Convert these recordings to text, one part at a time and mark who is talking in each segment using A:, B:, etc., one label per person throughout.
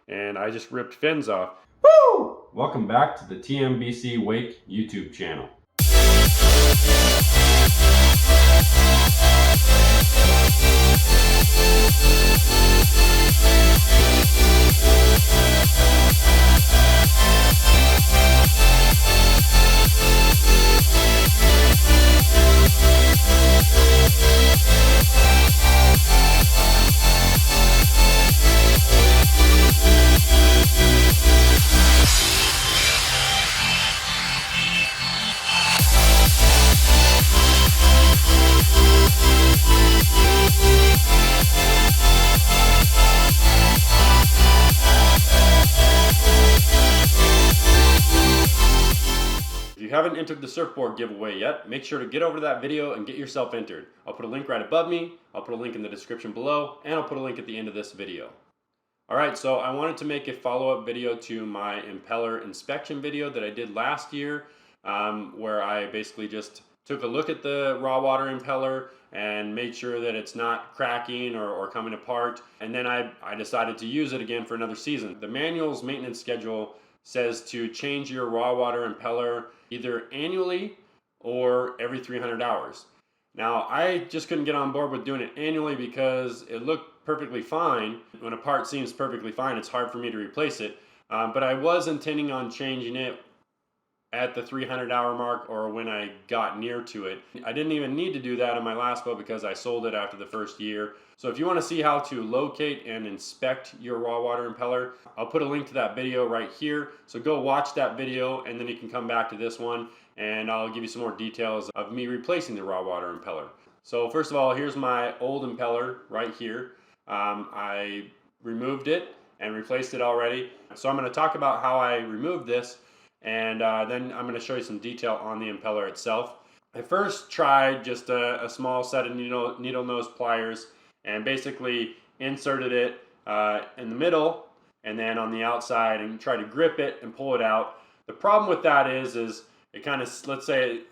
A: and I just ripped fins off. Woo! Welcome back to the TMBC Wake YouTube channel. If you haven't entered the surfboard giveaway yet, make sure to get over to that video and get yourself entered. I'll put a link right above me, I'll put a link in the description below, and I'll put a link at the end of this video. Alright, so I wanted to make a follow-up video to my impeller inspection video that I did last year, where I basically just took a look at the raw water impeller and made sure that it's not cracking or coming apart, and then I decided to use it again for another season. The manual's maintenance schedule says to change your raw water impeller either annually or every 300 hours. Now, I just couldn't get on board with doing it annually because it looked perfectly fine. When a part seems perfectly fine, it's hard for me to replace it. But I was intending on changing it at the 300-hour mark or when I got near to it. I didn't even need to do that on my last boat because I sold it after the first year. So if you want to see how to locate and inspect your raw water impeller, I'll put a link to that video right here. So go watch that video and then you can come back to this one and I'll give you some more details of me replacing the raw water impeller. So first of all, here's my old impeller right here. I removed it and replaced it already. So I'm going to talk about how I removed this, and then I'm going to show you some detail on the impeller itself. I first tried just a small set of needle nose pliers and basically inserted it in the middle and then on the outside and tried to grip it and pull it out. The problem with that is it kind of, let's say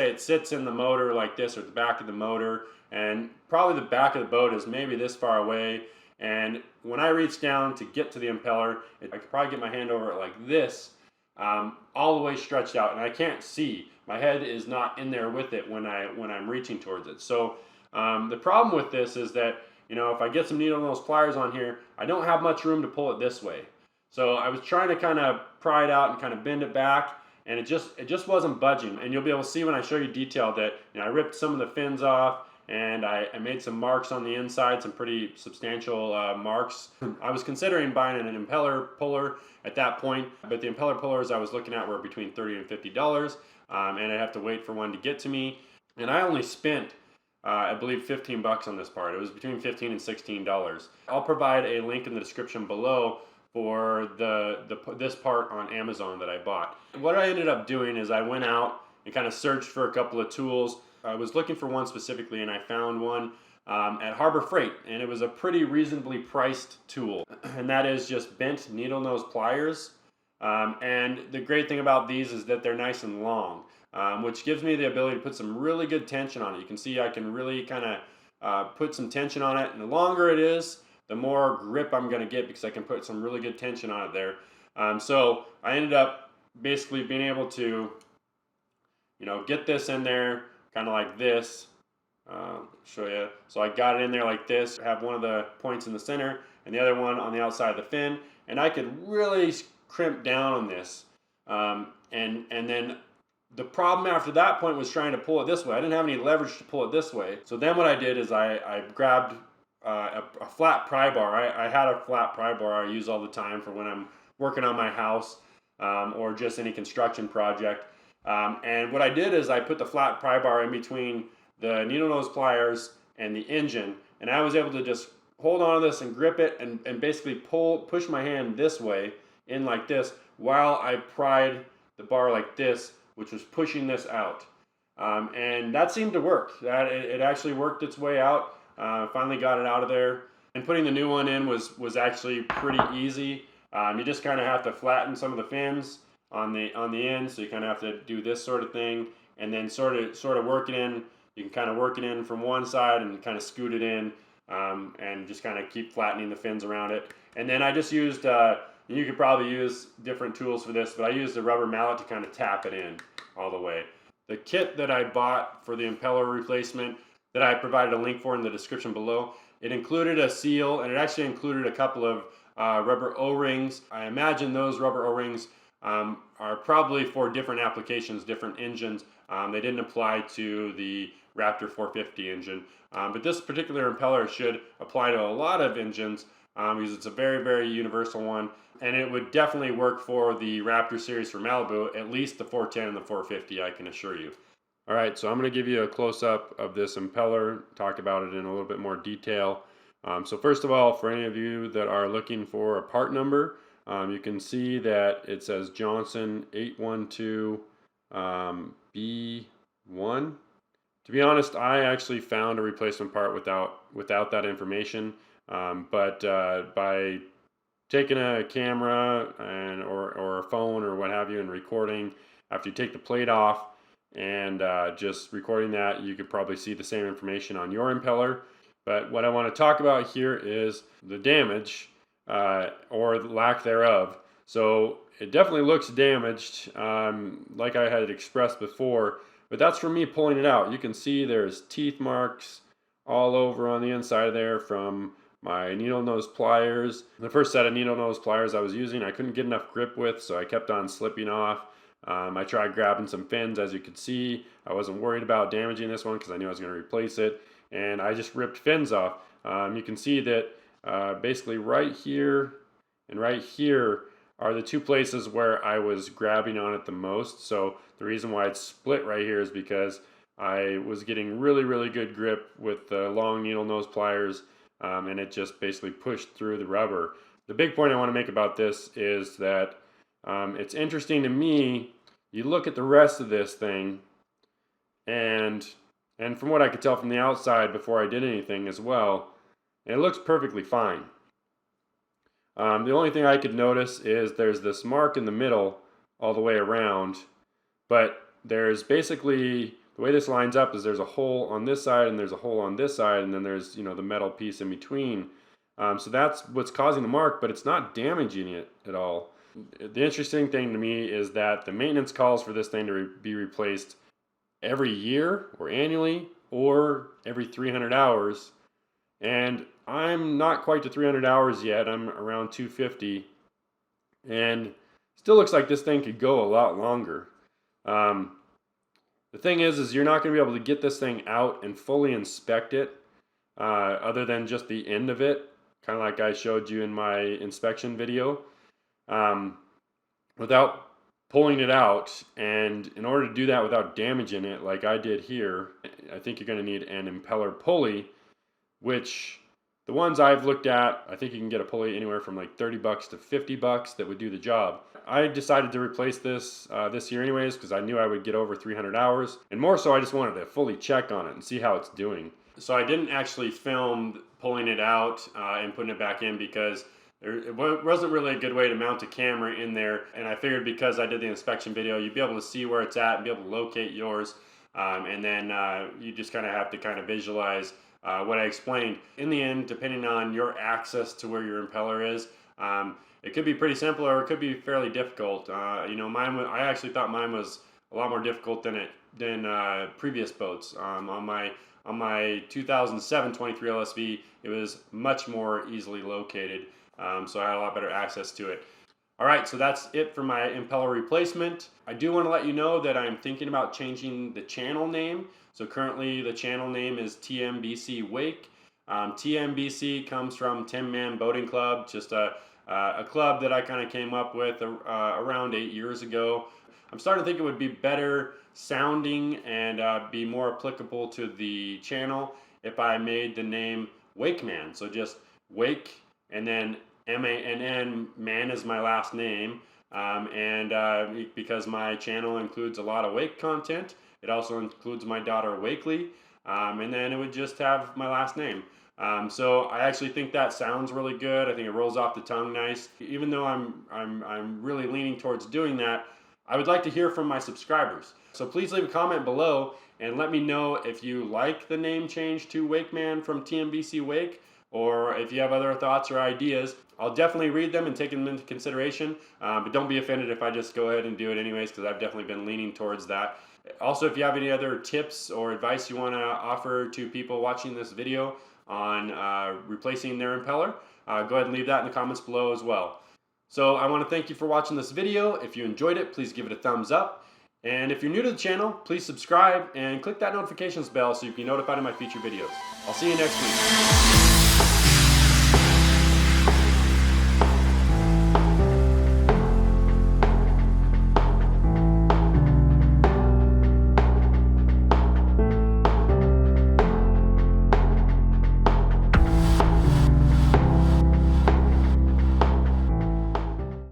A: it sits in the motor like this, or the back of the motor, and probably the back of the boat is maybe this far away, and when I reach down to get to the impeller, I could probably get my hand over it like this, all the way stretched out, and I can't see. My head is not in there with it when I'm reaching towards it. So the problem with this is that, you know, if I get some needle nose pliers on here, I don't have much room to pull it this way. So I was trying to kind of pry it out and kind of bend it back, and it just wasn't budging. And you'll be able to see when I show you detail that, you know, I ripped some of the fins off and I made some marks on the inside, some pretty substantial marks. I was considering buying an impeller puller at that point, but the impeller pullers I was looking at were between $30 and $50, and I'd have to wait for one to get to me. And I only spent, I believe, 15 bucks on this part. It was between $15 and $16. I'll provide a link in the description below for this part on Amazon that I bought. What I ended up doing is I went out and kind of searched for a couple of tools. I was looking for one specifically, and I found one at Harbor Freight, and it was a pretty reasonably priced tool, and that is just bent needle nose pliers. And the great thing about these is that they're nice and long, which gives me the ability to put some really good tension on it. You can see I can really kind of put some tension on it, and the longer it is, the more grip I'm going to get because I can put some really good tension on it there. So I ended up basically being able to, you know, get this in there kind of like this. Show you. So I got it in there like this, have one of the points in the center and the other one on the outside of the fin, and I could really crimp down on this. And then the problem after that point was trying to pull it this way. I didn't have any leverage to pull it this way. So then what I did is I grabbed a flat pry bar. I had a flat pry bar I use all the time for when I'm working on my house or just any construction project. And what I did is I put the flat pry bar in between the needle nose pliers and the engine, and I was able to just hold on to this and grip it and basically push my hand this way in like this while I pried the bar like this, which was pushing this out. And that seemed to work. It actually worked its way out. Finally got it out of there. And putting the new one in was actually pretty easy. You just kind of have to flatten some of the fins on the end, so you kind of have to do this sort of thing, and then sort of work it in. You can kind of work it in from one side and kind of scoot it in, and just kind of keep flattening the fins around it. And then I just used, you could probably use different tools for this, but I used a rubber mallet to kind of tap it in all the way. The kit that I bought for the impeller replacement that I provided a link for in the description below, it included a seal, and it actually included a couple of rubber O-rings. I imagine those rubber O-rings are probably for different applications, different engines. They didn't apply to the Raptor 450 engine, but this particular impeller should apply to a lot of engines because it's a very, very universal one, and it would definitely work for the Raptor series for Malibu, at least the 410 and the 450, I can assure you. All right, so I'm going to give you a close-up of this impeller, talk about it in a little bit more detail. So first of all, for any of you that are looking for a part number, you can see that it says Johnson 812 B1. To be honest, I actually found a replacement part without that information, but by taking a camera or a phone or what have you and recording, after you take the plate off and just recording that, you could probably see the same information on your impeller. But what I want to talk about here is the damage or the lack thereof. So it definitely looks damaged, like I had expressed before, but that's from me pulling it out. You can see there's teeth marks all over on the inside there from my needle nose pliers. The first set of needle nose pliers I was using, I couldn't get enough grip with, so I kept on slipping off. I tried grabbing some fins, as you could see. I wasn't worried about damaging this one because I knew I was going to replace it, and I just ripped fins off. You can see that basically right here and right here are the two places where I was grabbing on it the most. So the reason why it's split right here is because I was getting really, really good grip with the long needle nose pliers, and it just basically pushed through the rubber. The big point I want to make about this is that it's interesting to me. You look at the rest of this thing, and from what I could tell from the outside before I did anything as well, it looks perfectly fine. The only thing I could notice is there's this mark in the middle all the way around, but there's basically, the way this lines up is there's a hole on this side and there's a hole on this side, and then there's, the metal piece in between. So that's what's causing the mark, but it's not damaging it at all. The interesting thing to me is that the maintenance calls for this thing to be replaced every year or annually or every 300 hours. And I'm not quite to 300 hours yet. I'm around 250. And still looks like this thing could go a lot longer. The thing is you're not going to be able to get this thing out and fully inspect it other than just the end of it, kind of like I showed you in my inspection video, without pulling it out. And in order to do that without damaging it like I did here, I think you're going to need an impeller pulley, which the ones I've looked at, I think you can get a pulley anywhere from like 30 bucks to 50 bucks that would do the job. I decided to replace this this year anyways because I knew I would get over 300 hours, and more so I just wanted to fully check on it and see how it's doing. So I didn't actually film pulling it out and putting it back in because it wasn't really a good way to mount a camera in there, and I figured because I did the inspection video, you'd be able to see where it's at and be able to locate yours, and then you just kind of have to kind of visualize what I explained. In the end, depending on your access to where your impeller is, it could be pretty simple or it could be fairly difficult. I actually thought mine was a lot more difficult than previous boats. On my 2007 23 LSV, it was much more easily located, so I had a lot better access to it. All right, so that's it for my impeller replacement. I do want to let you know that I'm thinking about changing the channel name. So currently the channel name is TMBC Wake. TMBC comes from 10 Man Boating Club, just a club that I kind of came up with around 8 years ago. I'm starting to think it would be better sounding and be more applicable to the channel if I made the name Wake Man. So just Wake and then M-A-N-N, Man is my last name, because my channel includes a lot of wake content. It also includes my daughter Wakely, and then it would just have my last name. So I actually think that sounds really good. I think it rolls off the tongue nice. Even though I'm really leaning towards doing that, I would like to hear from my subscribers. So please leave a comment below and let me know if you like the name change to Wake Man from TMBC Wake, or if you have other thoughts or ideas. I'll definitely read them and take them into consideration, but don't be offended if I just go ahead and do it anyways, because I've definitely been leaning towards that. Also, if you have any other tips or advice you want to offer to people watching this video on replacing their impeller, go ahead and leave that in the comments below as well. So I want to thank you for watching this video. If you enjoyed it, please give it a thumbs up. And if you're new to the channel, please subscribe and click that notifications bell so you can be notified of my future videos. I'll see you next week.